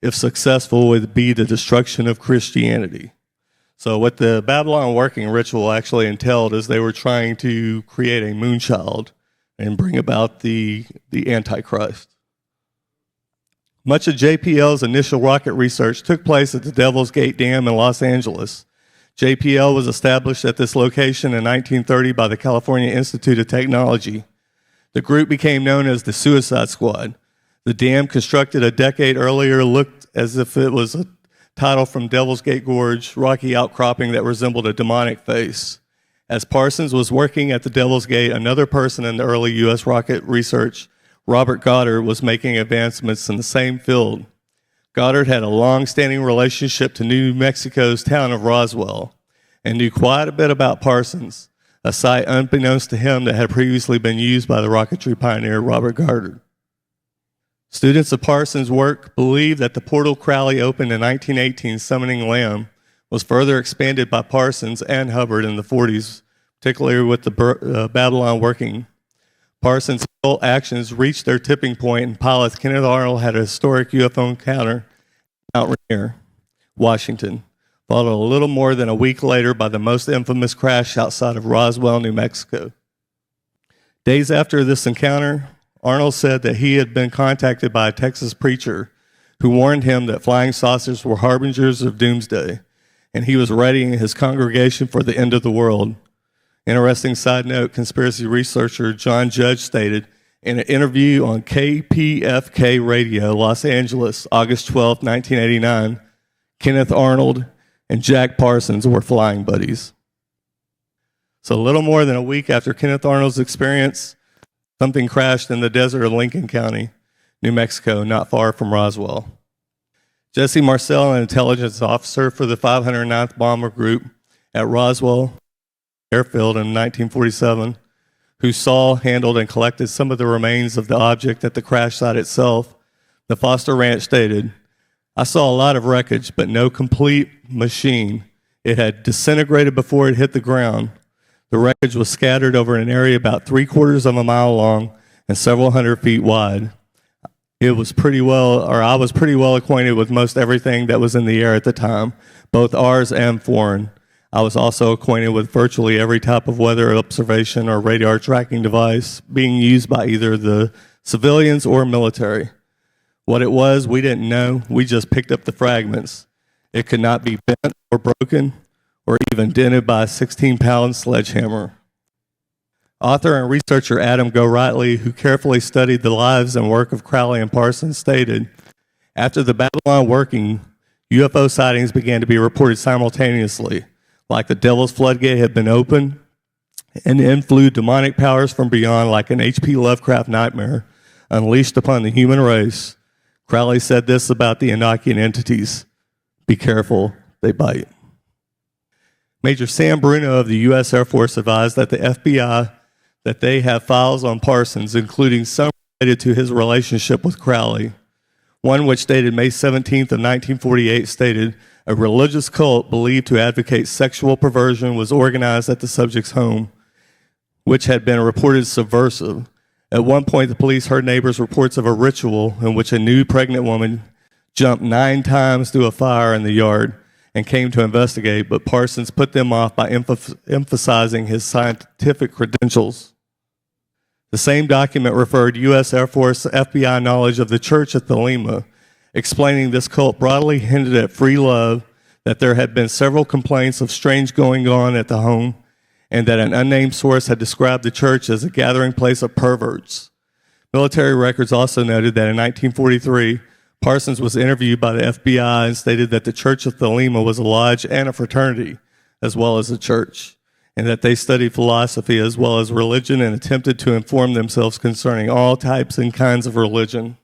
If successful, would be the destruction of Christianity. So what the Babylon working ritual actually entailed is they were trying to create a moonchild and bring about the Antichrist. Much of JPL's initial rocket research took place at the Devil's Gate Dam in Los Angeles. JPL was established at this location in 1930 by the California Institute of Technology. The group became known as the Suicide Squad. The dam, constructed a decade earlier, looked as if it was a title from Devil's Gate Gorge, rocky outcropping that resembled a demonic face. As Parsons was working at the Devil's Gate, another person in the early U.S. rocket research, Robert Goddard, was making advancements in the same field. Goddard had a long-standing relationship to New Mexico's town of Roswell and knew quite a bit about Parsons, a site unbeknownst to him that had previously been used by the rocketry pioneer Robert Goddard. Students of Parsons' work believe that the portal Crowley opened in 1918, summoning Lamb, was further expanded by Parsons and Hubbard in the 40s, particularly with the Babylon working. Parsons' occult actions reached their tipping point, and pilot Kenneth Arnold had a historic UFO encounter at Mount Rainier, Washington, followed a little more than a week later by the most infamous crash outside of Roswell, New Mexico. Days after this encounter, Arnold said that he had been contacted by a Texas preacher who warned him that flying saucers were harbingers of doomsday, and he was readying his congregation for the end of the world. Interesting side note, conspiracy researcher John Judge stated in an interview on KPFK Radio, Los Angeles, August 12, 1989, Kenneth Arnold and Jack Parsons were flying buddies. So a little more than a week after Kenneth Arnold's experience, something crashed in the desert of Lincoln County, New Mexico, not far from Roswell. Jesse Marcel, an intelligence officer for the 509th Bomber Group at Roswell Airfield in 1947, who saw, handled, and collected some of the remains of the object at the crash site itself, the Foster Ranch stated, "I saw a lot of wreckage, but no complete machine. It had disintegrated before it hit the ground. The wreckage was scattered over an area about 3/4 of a mile long and several hundred feet wide. I was pretty well acquainted with most everything that was in the air at the time, both ours and foreign. I was also acquainted with virtually every type of weather observation or radar tracking device being used by either the civilians or military. What it was, we didn't know. We just picked up the fragments. It could not be bent or broken or even dented by a 16-pound sledgehammer." Author and researcher Adam Gorightly, who carefully studied the lives and work of Crowley and Parsons, stated, "After the Babylon working, UFO sightings began to be reported simultaneously, like the Devil's Floodgate had been opened, and in flew demonic powers from beyond like an H.P. Lovecraft nightmare unleashed upon the human race. Crowley said this about the Enochian entities: 'Be careful, they bite.'" Major Sam Bruno of the U.S. Air Force advised that the FBI that they have files on Parsons, including some related to his relationship with Crowley. One which dated May 17th of 1948 stated, "A religious cult believed to advocate sexual perversion was organized at the subject's home, which had been reported subversive. At one point, the police heard neighbors' reports of a ritual in which a nude pregnant woman jumped 9 times through a fire in the yard and came to investigate, but Parsons put them off by emphasizing his scientific credentials." The same document referred U.S. Air Force FBI knowledge of the church at Thelema, explaining this cult broadly hinted at free love, that there had been several complaints of strange going on at the home, and that an unnamed source had described the church as a gathering place of perverts. Military records also noted that in 1943, Parsons was interviewed by the FBI and stated that the Church of Thelema was a lodge and a fraternity, as well as a church, and that they studied philosophy as well as religion and attempted to inform themselves concerning all types and kinds of religion.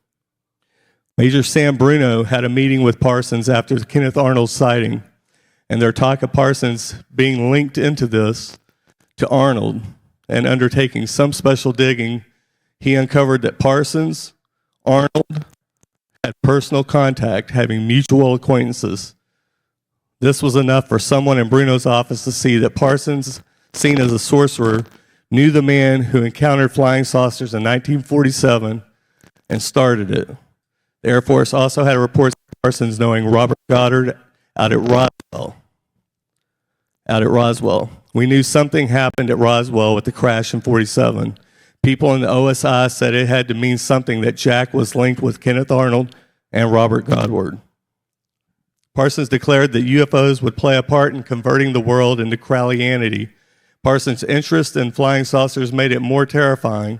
Major Sam Bruno had a meeting with Parsons after Kenneth Arnold's sighting, and their talk of Parsons being linked into this to Arnold and undertaking some special digging, he uncovered that Parsons, Arnold, had personal contact, having mutual acquaintances. This was enough for someone in Bruno's office to see that Parsons seen as a sorcerer, knew the man who encountered flying saucers in 1947 and started it. The Air Force also had reports of Parsons knowing Robert Goddard out at Roswell. We knew something happened at Roswell with the crash in 47. People in the OSI said it had to mean something that Jack was linked with Kenneth Arnold and Robert Goddard. Parsons declared that UFOs would play a part in converting the world into Crowleyanity. Parsons' interest in flying saucers made it more terrifying.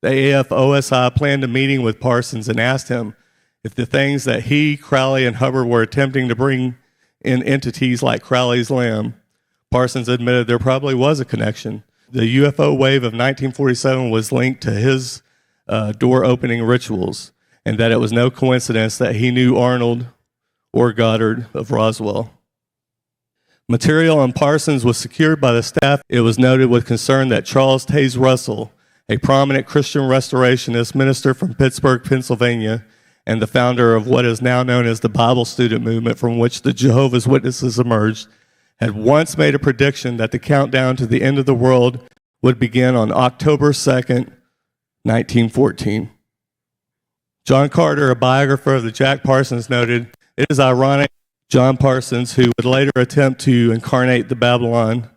The AF-OSI planned a meeting with Parsons and asked him if the things that he, Crowley, and Hubbard were attempting to bring in entities like Crowley's Lamb. Parsons admitted there probably was a connection. The UFO wave of 1947 was linked to his door-opening rituals, and that it was no coincidence that he knew Arnold or Goddard of Roswell. Material on Parsons was secured by the staff. It was noted with concern that Charles Taze Russell, a prominent Christian restorationist minister from Pittsburgh, Pennsylvania, and the founder of what is now known as the Bible Student Movement, from which the Jehovah's Witnesses emerged, had once made a prediction that the countdown to the end of the world would begin on October 2nd, 1914. John Carter, a biographer of the Jack Parsons, noted, "It is ironic John Parsons, who would later attempt to incarnate the Babylon,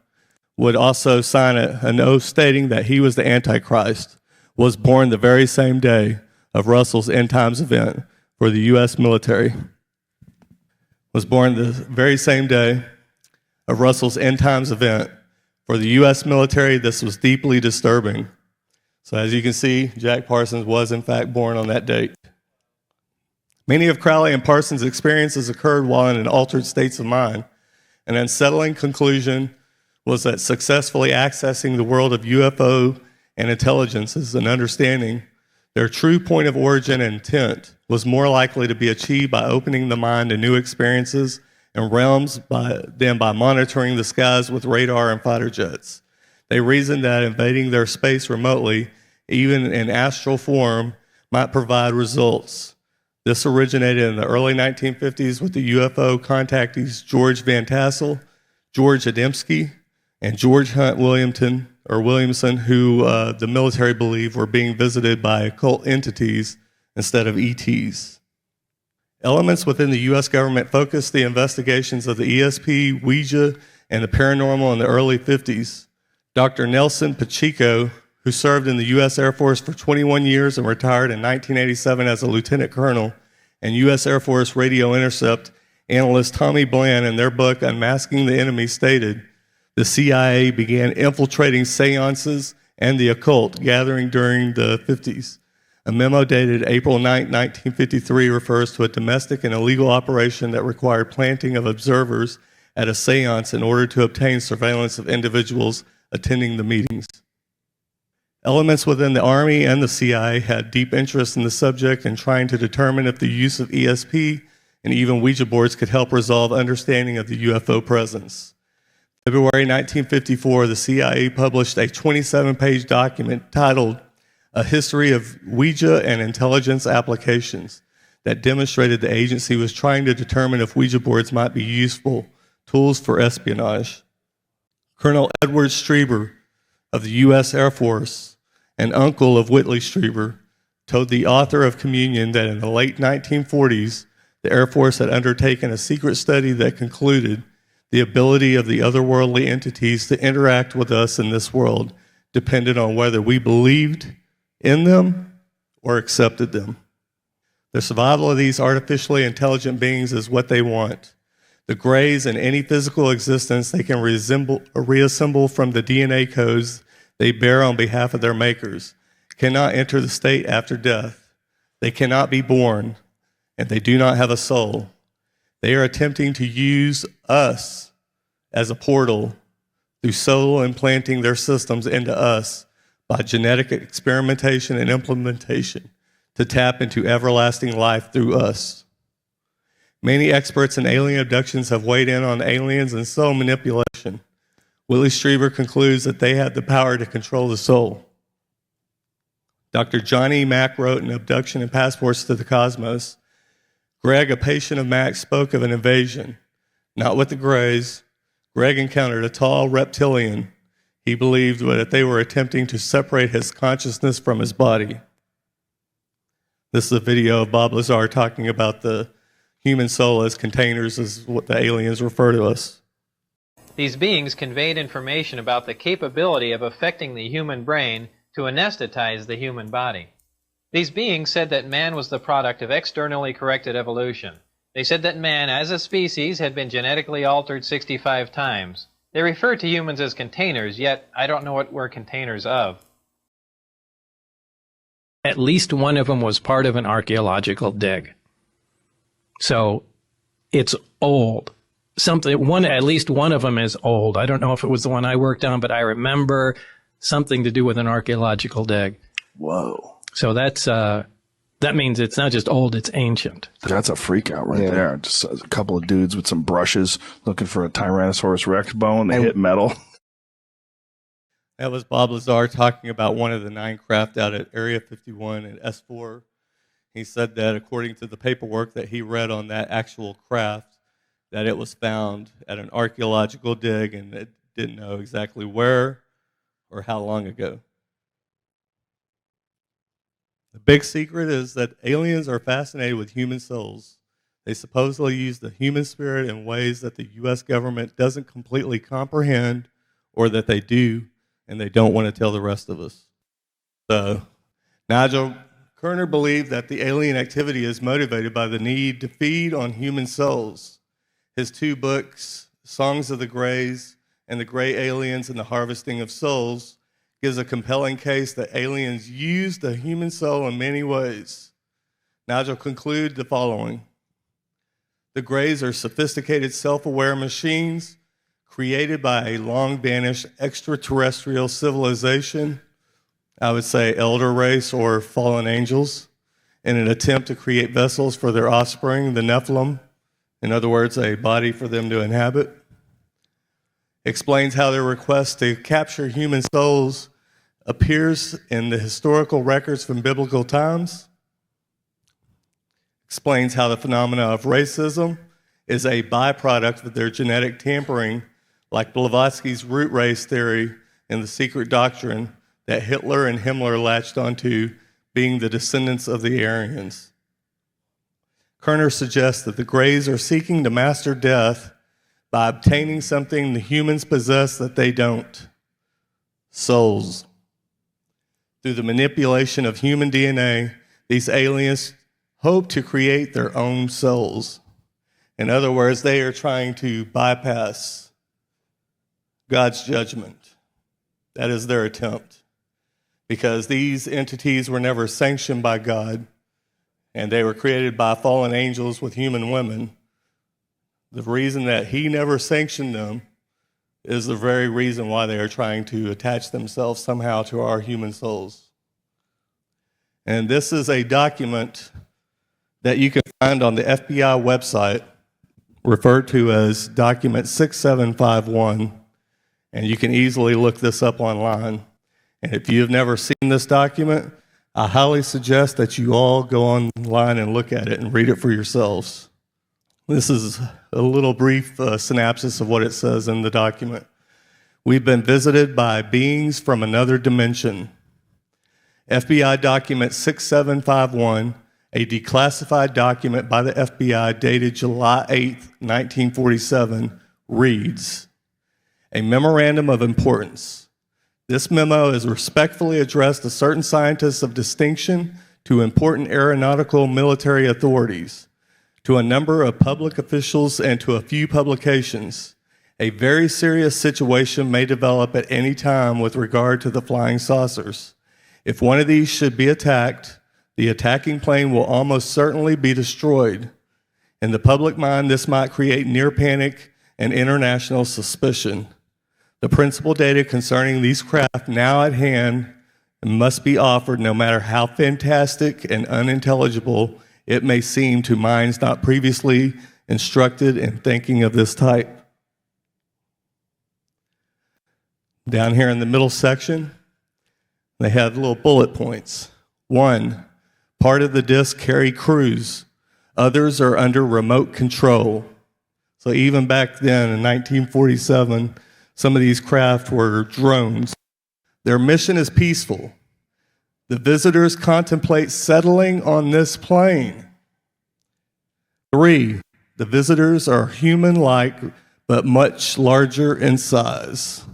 would also sign an oath stating that he was the Antichrist, was born the very same day of Russell's end times event for the U.S. military. Was born the very same day of Russell's end times event for the U.S. military. This was deeply disturbing." So as you can see, Jack Parsons was in fact born on that date. Many of Crowley and Parsons' experiences occurred while in altered states of mind. An unsettling conclusion was that successfully accessing the world of UFO and intelligences and understanding their true point of origin and intent was more likely to be achieved by opening the mind to new experiences and realms than by monitoring the skies with radar and fighter jets. They reasoned that invading their space remotely, even in astral form, might provide results. This originated in the early 1950s with the UFO contactees George Van Tassel, George Adamski, and George Hunt Williamson, who the military believed were being visited by occult entities instead of ETs. Elements within the U.S. government focused the investigations of the ESP, Ouija, and the paranormal in the early 50s. Dr. Nelson Pacheco, who served in the U.S. Air Force for 21 years and retired in 1987 as a lieutenant colonel, and U.S. Air Force radio intercept analyst Tommy Bland, in their book Unmasking the Enemy, stated, the CIA began infiltrating seances and the occult gathering during the 50s. A memo dated April 9, 1953 refers to a domestic and illegal operation that required planting of observers at a seance in order to obtain surveillance of individuals attending the meetings. Elements within the Army and the CIA had deep interest in the subject and trying to determine if the use of ESP and even Ouija boards could help resolve understanding of the UFO presence. February 1954, the CIA published a 27-page document titled A History of Ouija and Intelligence Applications that demonstrated the agency was trying to determine if Ouija boards might be useful tools for espionage. Colonel Edward Strieber of the U.S. Air Force, an uncle of Whitley Strieber, told the author of Communion that in the late 1940s, the Air Force had undertaken a secret study that concluded the ability of the otherworldly entities to interact with us in this world depended on whether we believed in them or accepted them. The survival of these artificially intelligent beings is what they want. The grays in any physical existence they can reassemble from the DNA codes they bear on behalf of their makers, cannot enter the state after death. They cannot be born, and they do not have a soul. They are attempting to use us as a portal through soul implanting their systems into us by genetic experimentation and implementation to tap into everlasting life through us. Many experts in alien abductions have weighed in on aliens and soul manipulation. Willie Strieber concludes that they have the power to control the soul. Dr. Johnny Mack wrote in Abduction and Passports to the Cosmos, Greg, a patient of Mack, spoke of an invasion. Not with the Greys. Greg encountered a tall reptilian. He believed that they were attempting to separate his consciousness from his body. This is a video of Bob Lazar talking about the human soul as containers, is what the aliens refer to us. These beings conveyed information about the capability of affecting the human brain to anesthetize the human body. These beings said that man was the product of externally corrected evolution. They said that man, as a species, had been genetically altered 65 times. They refer to humans as containers, yet I don't know what we're containers of. At least one of them was part of an archaeological dig. So it's old. At least one of them is old. I don't know if it was the one I worked on, but I remember something to do with an archaeological dig. Whoa. So that means it's not just old, it's ancient. That's a freak out right there. Just a couple of dudes with some brushes looking for a Tyrannosaurus Rex bone. They hit metal. That was Bob Lazar talking about one of the 9 craft out at Area 51 and S4. He said that according to the paperwork that he read on that actual craft, that it was found at an archaeological dig and it didn't know exactly where or how long ago. The big secret is that aliens are fascinated with human souls. They supposedly use the human spirit in ways that the U.S. government doesn't completely comprehend, or that they do, and they don't want to tell the rest of us. So, Nigel Kerner believed that the alien activity is motivated by the need to feed on human souls. His 2 books, Songs of the Greys and The Grey Aliens and the Harvesting of Souls, gives a compelling case that aliens use the human soul in many ways. Nigel concludes the following. The Greys are sophisticated, self-aware machines created by a long-vanished extraterrestrial civilization, I would say elder race or fallen angels, in an attempt to create vessels for their offspring, the Nephilim, in other words, a body for them to inhabit. Explains how their request to capture human souls appears in the historical records from biblical times. Explains how the phenomena of racism is a byproduct of their genetic tampering, like Blavatsky's root race theory and the secret doctrine that Hitler and Himmler latched onto, being the descendants of the Aryans. Kerner suggests that the Greys are seeking to master death by obtaining something the humans possess that they don't: souls. Through the manipulation of human DNA, these aliens hope to create their own souls. In other words, they are trying to bypass God's judgment. That is their attempt. Because these entities were never sanctioned by God, and they were created by fallen angels with human women. The reason that He never sanctioned them is the very reason why they are trying to attach themselves somehow to our human souls. And this is a document that you can find on the FBI website, referred to as document 6751, and you can easily look this up online. And if you have never seen this document, I highly suggest that you all go online and look at it and read it for yourselves. This is a little brief synopsis of what it says in the document. We've been visited by beings from another dimension. FBI document 6751, a declassified document by the FBI dated July 8, 1947, reads, a memorandum of importance. This memo is respectfully addressed to certain scientists of distinction, to important aeronautical military authorities, to a number of public officials, and to a few publications. A very serious situation may develop at any time with regard to the flying saucers. If one of these should be attacked, the attacking plane will almost certainly be destroyed. In the public mind, this might create near panic and international suspicion. The principal data concerning these craft now at hand must be offered, no matter how fantastic and unintelligible it may seem to minds not previously instructed in thinking of this type. Down here in the middle section, they have little bullet points. 1, part of the disk carry crews. Others are under remote control. So even back then in 1947, Some of these craft were drones. Their mission is peaceful. The visitors contemplate settling on this plane. 3, the visitors are human-like, but much larger in size.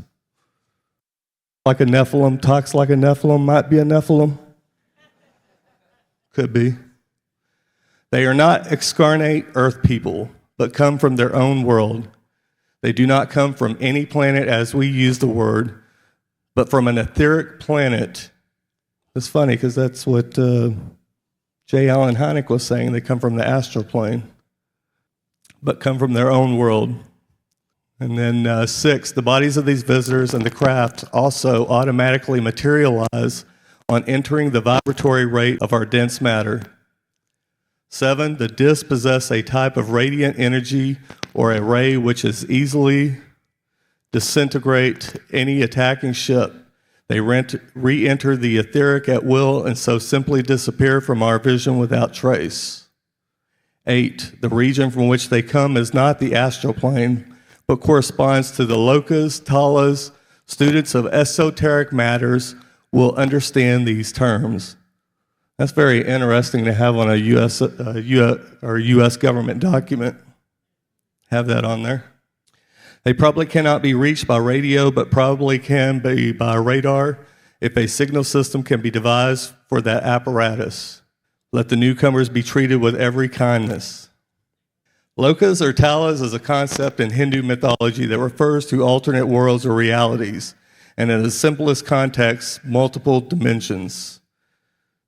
Like a Nephilim, talks like a Nephilim, might be a Nephilim. Could be. They are not excarnate earth people, but come from their own world. They do not come from any planet as we use the word, but from an etheric planet. It's funny because that's what J. Allen Hynek was saying. They come from the astral plane, but come from their own world. And then 6, the bodies of these visitors and the craft also automatically materialize on entering the vibratory rate of our dense matter. 7, the discs possess a type of radiant energy or a ray which is easily disintegrate any attacking ship. They re-enter the etheric at will and so simply disappear from our vision without trace. 8, the region from which they come is not the astral plane, but corresponds to the lokas, talas. Students of esoteric matters will understand these terms. That's very interesting to have on a U.S. government document. Have that on there. They probably cannot be reached by radio, but probably can be by radar if a signal system can be devised for that apparatus. Let the newcomers be treated with every kindness. Lokas or talas is a concept in Hindu mythology that refers to alternate worlds or realities, and in the simplest context, multiple dimensions.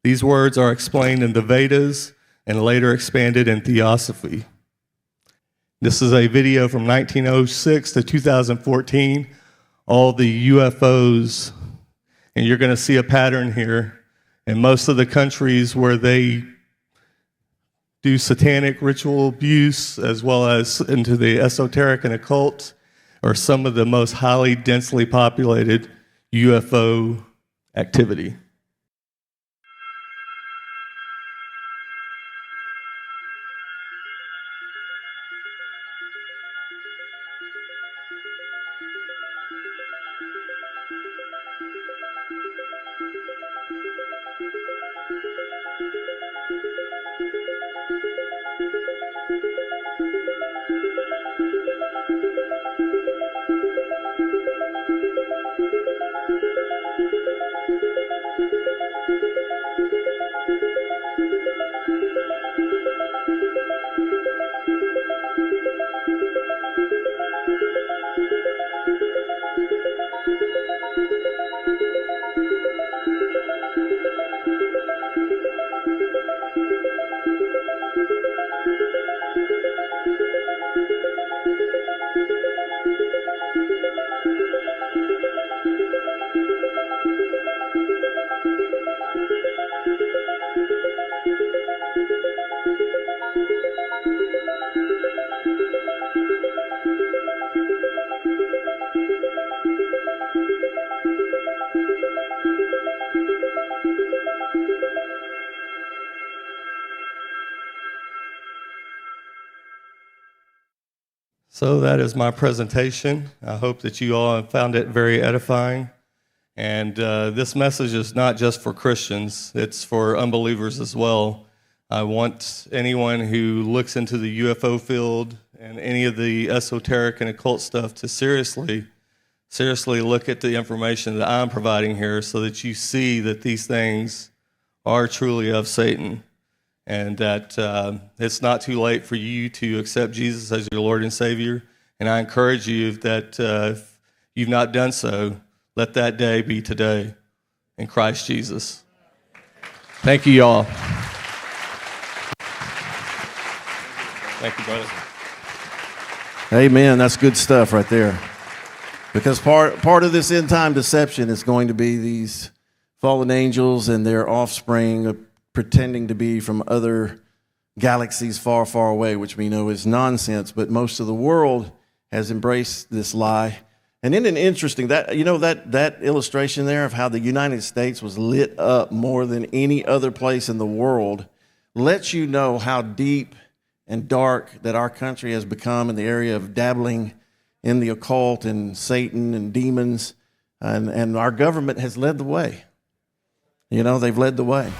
These words are explained in the Vedas and later expanded in Theosophy. This is a video from 1906 to 2014, all the UFOs, and you're going to see a pattern here. In most of the countries where they do satanic ritual abuse, as well as into the esoteric and occult, are some of the most highly densely populated UFO activity. So that is my presentation. I hope that you all found it very edifying. And this message is not just for Christians, it's for unbelievers as well. I want anyone who looks into the UFO field and any of the esoteric and occult stuff to seriously look at the information that I'm providing here so that you see that these things are truly of Satan. And that it's not too late for you to accept Jesus as your Lord and Savior. And I encourage you that if you've not done so, let that day be today in Christ Jesus. Thank you, y'all. Thank you, brother. Amen. That's good stuff right there. Because part of this end time deception is going to be these fallen angels and their offspring pretending to be from other galaxies far, far away, which we know is nonsense, but most of the world has embraced this lie. And isn't it interesting that, you know, that illustration there of how the United States was lit up more than any other place in the world lets you know how deep and dark that our country has become in the area of dabbling in the occult and Satan and demons, and our government has led the way. You know, they've led the way.